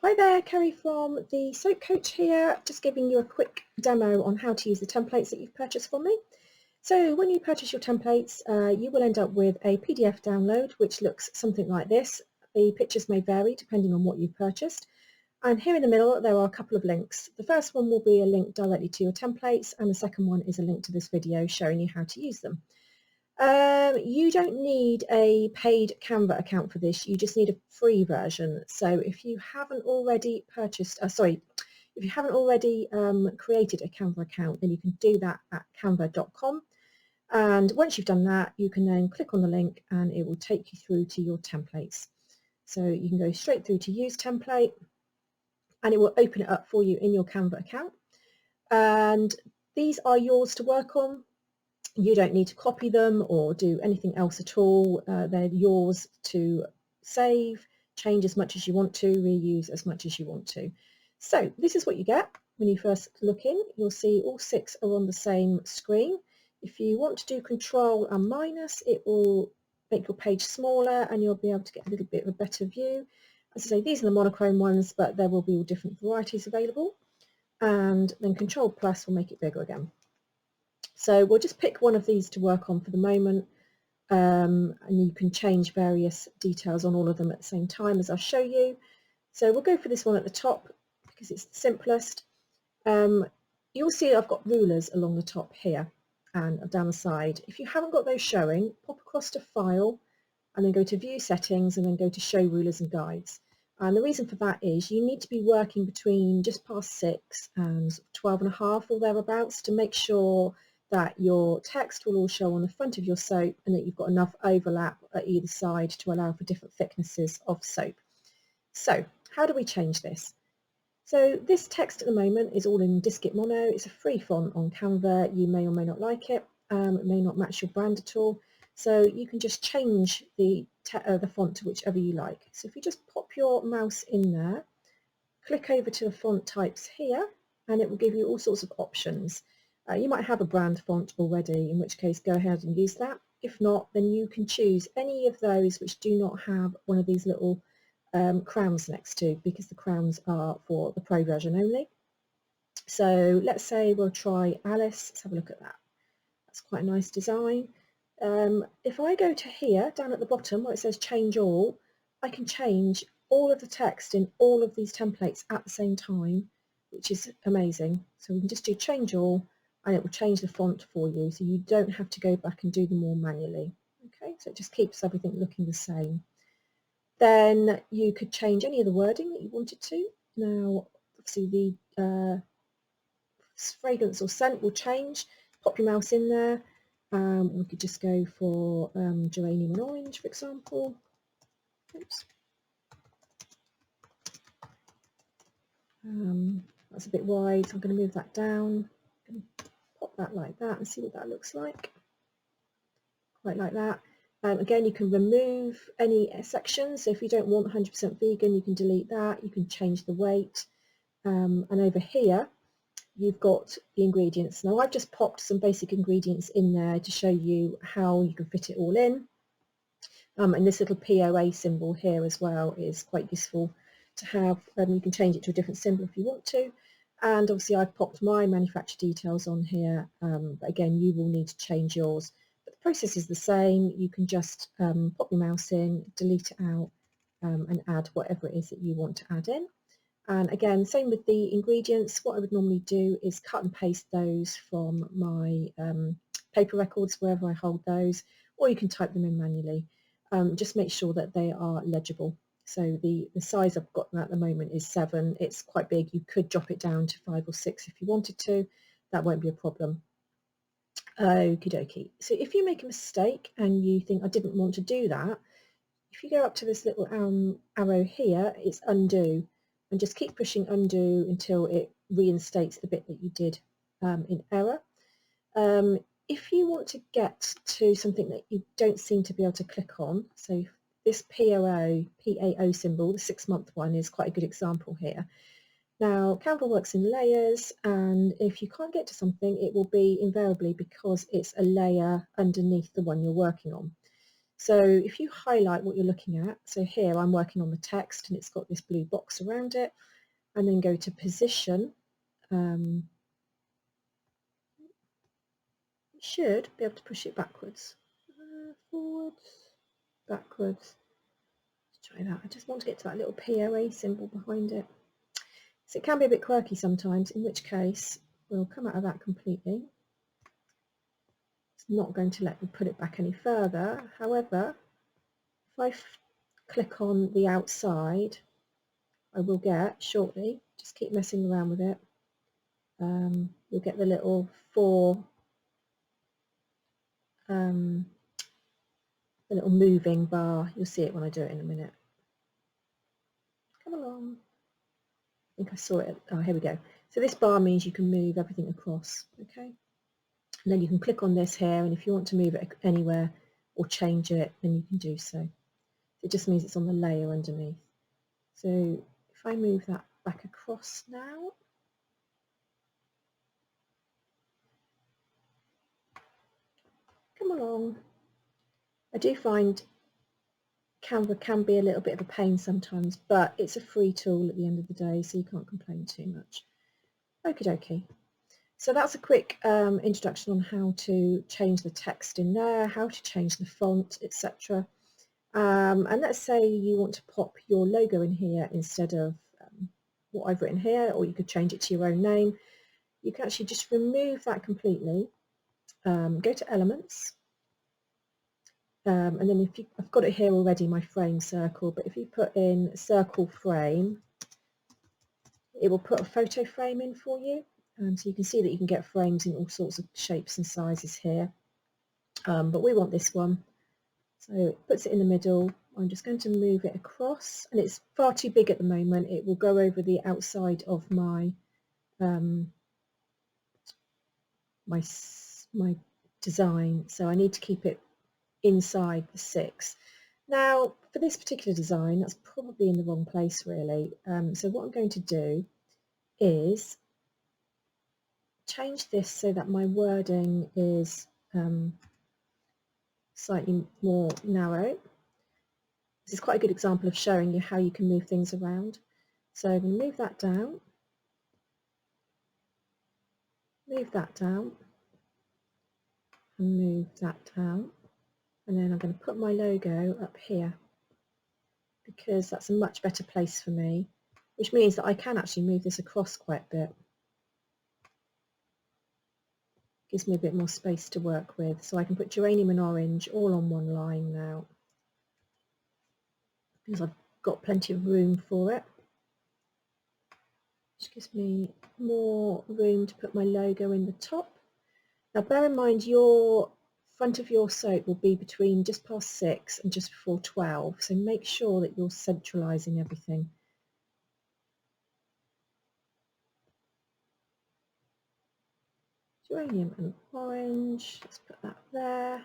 Hi there, Kerry from the Soap Coach here, just giving you a quick demo on how to use the templates that you've purchased from me. So when you purchase your templates, you will end up with a PDF download which looks something like this. The pictures may vary depending on what you've purchased. And here in the middle there are a couple of links. The first one will be a link directly to your templates, and the second one is a link to this video showing you how to use them. You don't need a paid Canva account for this, you just need a free version. So if you haven't already purchased, if you haven't already created a Canva account, then you can do that at canva.com. And once you've done that, you can then click on the link and it will take you through to your templates. So you can go straight through to use template and it will open it up for you in your Canva account. And these are yours to work on. You don't need to copy them or do anything else at all. They're yours to save, change as much as you want to, reuse as much as you want to. So this is what you get when you first look in. You'll see all 6 are on the same screen. If you want to do Control and minus, it will make your page smaller and you'll be able to get a little bit of a better view. As I say, these are the monochrome ones, but there will be all different varieties available. And then Control plus will make it bigger again. So we'll just pick one of these to work on for the moment, and you can change various details on all of them at the same time as I'll show you. So we'll go for this one at the top because it's the simplest. You'll see I've got rulers along the top here and down the side. If you haven't got those showing, pop across to File and then go to View Settings and then go to Show Rulers and Guides. And the reason for that is you need to be working between just past 6 and 12.5 or thereabouts to make sure that your text will all show on the front of your soap and that you've got enough overlap at either side to allow for different thicknesses of soap. So how do we change this? So this text at the moment is all in Diskit Mono. It's a free font on Canva. You may or may not like it. It may not match your brand at all. So you can just change the font to whichever you like. So if you just pop your mouse in there, click over to the font types here, and it will give you all sorts of options. You might have a brand font already, in which case go ahead and use that. If not, then you can choose any of those which do not have one of these little crowns next to, because the crowns are for the Pro version only. So let's say we'll try Alice. Let's have a look at that. That's quite a nice design. If I go to here, down at the bottom where it says Change All, I can change all of the text in all of these templates at the same time, which is amazing. So we can just do Change All, and it will change the font for you, so you don't have to go back and do them all manually. Okay, so it just keeps everything looking the same. Then you could change any of the wording that you wanted to. Now, obviously the fragrance or scent will change. Pop your mouse in there. We could just go for geranium and orange, for example. Oops. That's a bit wide, so I'm going to move that down. Pop that like that and see what that looks like. Quite like that. Again, you can remove any sections. So if you don't want 100% vegan, you can delete that. You can change the weight. And over here, you've got the ingredients. Now I've just popped some basic ingredients in there to show you how you can fit it all in. And this little POA symbol here as well is quite useful to have. You can change it to a different symbol if you want to. And obviously I've popped my manufacturer details on here, but again you will need to change yours. But the process is the same. You can just pop your mouse in, delete it out, and add whatever it is that you want to add in. And again, same with the ingredients. What I would normally do is cut and paste those from my paper records, wherever I hold those, or you can type them in manually. Just make sure that they are legible. So the size I've got at the moment is 7. It's quite big. You could drop it down to 5 or 6 if you wanted to. That won't be a problem. Okie dokie. So if you make a mistake and you think I didn't want to do that, if you go up to this little arrow here, it's undo, and just keep pushing undo until it reinstates the bit that you did in error. If you want to get to something that you don't seem to be able to click on, so this PAO symbol, the 6-month one, is quite a good example here. Now, Canva works in layers, and if you can't get to something, it will be invariably because it's a layer underneath the one you're working on. So if you highlight what you're looking at, so here I'm working on the text and it's got this blue box around it, and then go to position. You should be able to push it backwards, forwards, backwards. Let's try that. I just want to get to that little POA symbol behind it. So it can be a bit quirky sometimes, in which case we'll come out of that completely. It's not going to let me put it back any further. However, if I click on the outside, I will get shortly, just keep messing around with it, you'll get the little the little moving bar. You'll see it when I do it in a minute. Come along. I think I saw it. Oh, here we go. So this bar means you can move everything across, okay? And then you can click on this here, and if you want to move it anywhere or change it, then you can do so. It just means it's on the layer underneath. So if I move that back across now, come along. I do find Canva can be a little bit of a pain sometimes, but it's a free tool at the end of the day, so you can't complain too much. Okie dokie. So that's a quick introduction on how to change the text in there, how to change the font, etc. And let's say you want to pop your logo in here instead of what I've written here, or you could change it to your own name. You can actually just remove that completely, go to Elements, and then if you, I've got it here already, my frame circle, but if you put in circle frame, it will put a photo frame in for you. So you can see that you can get frames in all sorts of shapes and sizes here, but we want this one, so it puts it in the middle. I'm just going to move it across, and it's far too big at the moment. It will go over the outside of my my design, so I need to keep it inside the 6. Now for this particular design, that's probably in the wrong place really, so what I'm going to do is change this so that my wording is slightly more narrow. This is quite a good example of showing you how you can move things around. So I'm going to move that down, and move that down, and then I'm going to put my logo up here because that's a much better place for me, which means that I can actually move this across quite a bit. Gives me a bit more space to work with, so I can put geranium and orange all on one line now because I've got plenty of room for it, which gives me more room to put my logo in the top. Now bear in mind your front of your soap will be between just past 6 and just before 12, so make sure that you're centralising everything. Geranium and orange, let's put that there,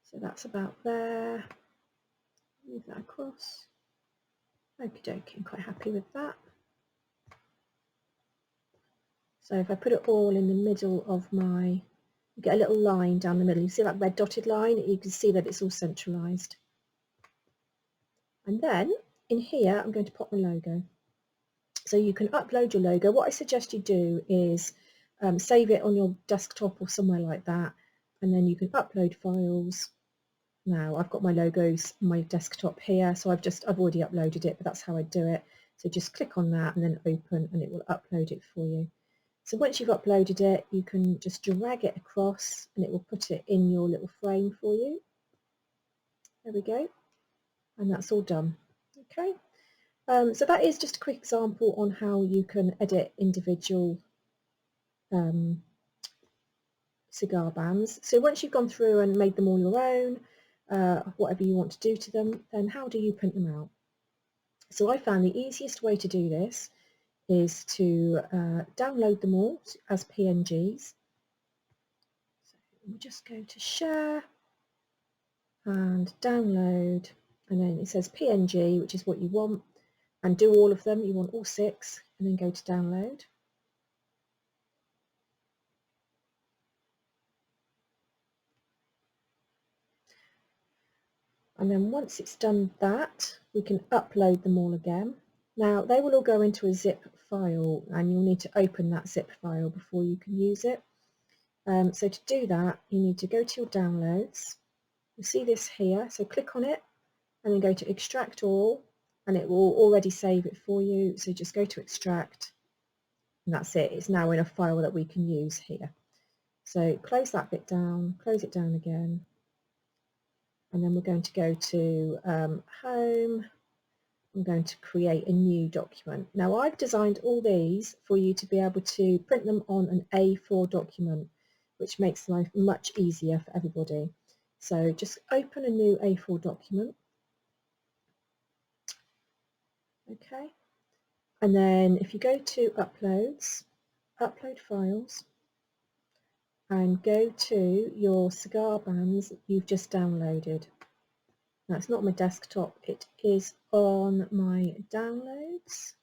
so that's about there. Move that across. Okie dokie, I'm quite happy with that. So if I put it all in the middle of my, you get a little line down the middle. You see that red dotted line? You can see that it's all centralised. And then in here, I'm going to pop my logo. So you can upload your logo. What I suggest you do is save it on your desktop or somewhere like that, and then you can upload files. Now I've got my logos on my desktop here, so I've already uploaded it, but that's how I do it. So just click on that and then open, and it will upload it for you. So once you've uploaded it, you can just drag it across and it will put it in your little frame for you. There we go. And that's all done. Okay. So that is just a quick example on how you can edit individual cigar bands. So once you've gone through and made them all your own, whatever you want to do to them, then how do you print them out? So I found the easiest way to do this is to download them all as PNGs. So we'll just go to share and download, and then it says PNG, which is what you want, and do all of them. You want all 6, and then go to download. And then once it's done that, we can upload them all again. Now they will all go into a zip file, and you'll need to open that zip file before you can use it. So to do that, you need to go to your downloads. You'll see this here, so click on it and then go to extract all, and it will already save it for you. So just go to extract, and that's it. It's now in a file that we can use here. So close that bit down, close it down again, and then we're going to go to home. I'm going to create a new document. Now I've designed all these for you to be able to print them on an A4 document, which makes life much easier for everybody. So just open a new A4 document. Okay, and then if you go to uploads, upload files, and go to your cigar bands that you've just downloaded. Now it's not on my desktop, it is on my downloads,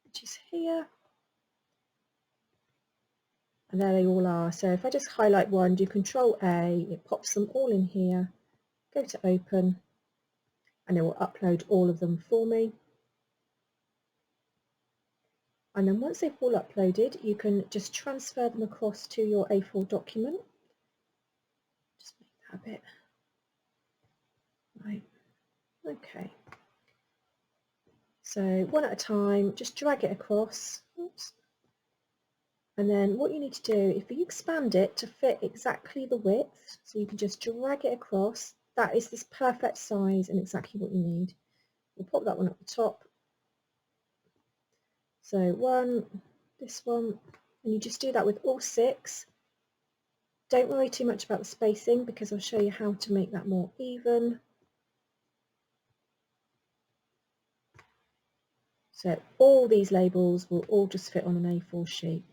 which is here, and there they all are. So if I just highlight one, do Control A, it pops them all in here, go to open, and it will upload all of them for me. And then once they've all uploaded, you can just transfer them across to your A4 document. Just make that a bit right. Okay. So one at a time, just drag it across. Oops. And then what you need to do, if you expand it to fit exactly the width, so you can just drag it across, that is this perfect size and exactly what you need. We'll pop that one at the top. So one, this one, and you just do that with all 6. Don't worry too much about the spacing because I'll show you how to make that more even. So all these labels will all just fit on an A4 sheet.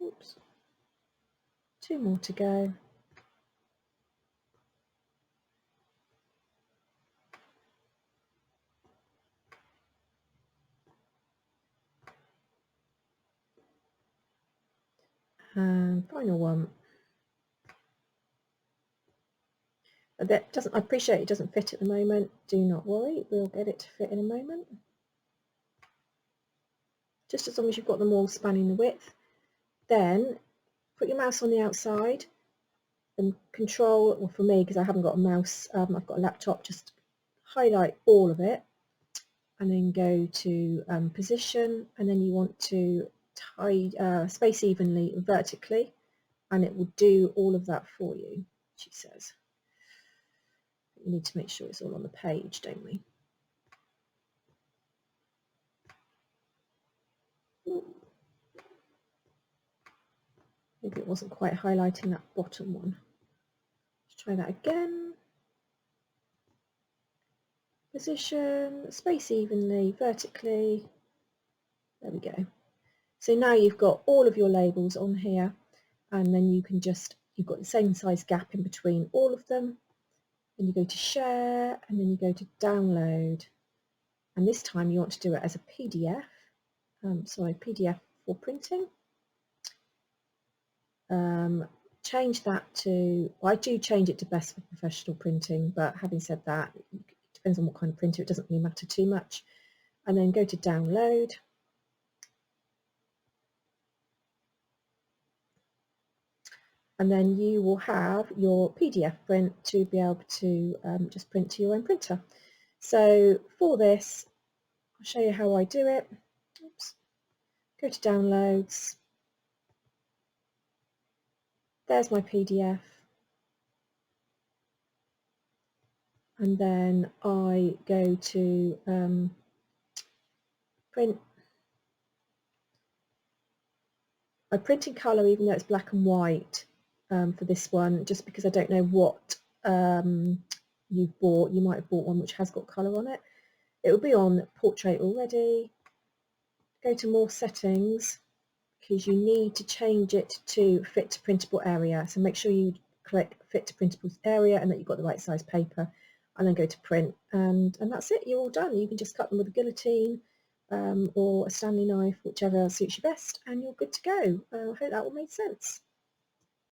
Oops. 2 more to go. And final one. That doesn't, I appreciate it doesn't fit at the moment. Do not worry, we'll get it to fit in a moment. Just as long as you've got them all spanning the width. Then put your mouse on the outside and control, well for me because I haven't got a mouse, I've got a laptop, just highlight all of it and then go to position, and then you want to space evenly vertically, and it will do all of that for you, she says. We need to make sure it's all on the page, don't we? Maybe it wasn't quite highlighting that bottom one. Let's try that again. Position, space evenly, vertically. There we go. So now you've got all of your labels on here, and then you can just, you've got the same size gap in between all of them. Then you go to share, and then you go to download. And this time you want to do it as a PDF. PDF for printing. Change that to, well, I do change it to best for professional printing, but having said that, it depends on what kind of printer, it doesn't really matter too much. And then go to download. And then you will have your PDF print to be able to just print to your own printer. So for this, I'll show you how I do it. Oops. Go to downloads. There's my PDF. And then I go to print. I print in colour even though it's black and white for this one, just because I don't know what you've bought. You might have bought one which has got colour on it. It will be on portrait already. Go to more settings, because you need to change it to fit to printable area. So make sure you click fit to printable area and that you've got the right size paper, and then go to print, and that's it, you're all done. You can just cut them with a guillotine, or a Stanley knife, whichever suits you best, and you're good to go. I hope that all made sense.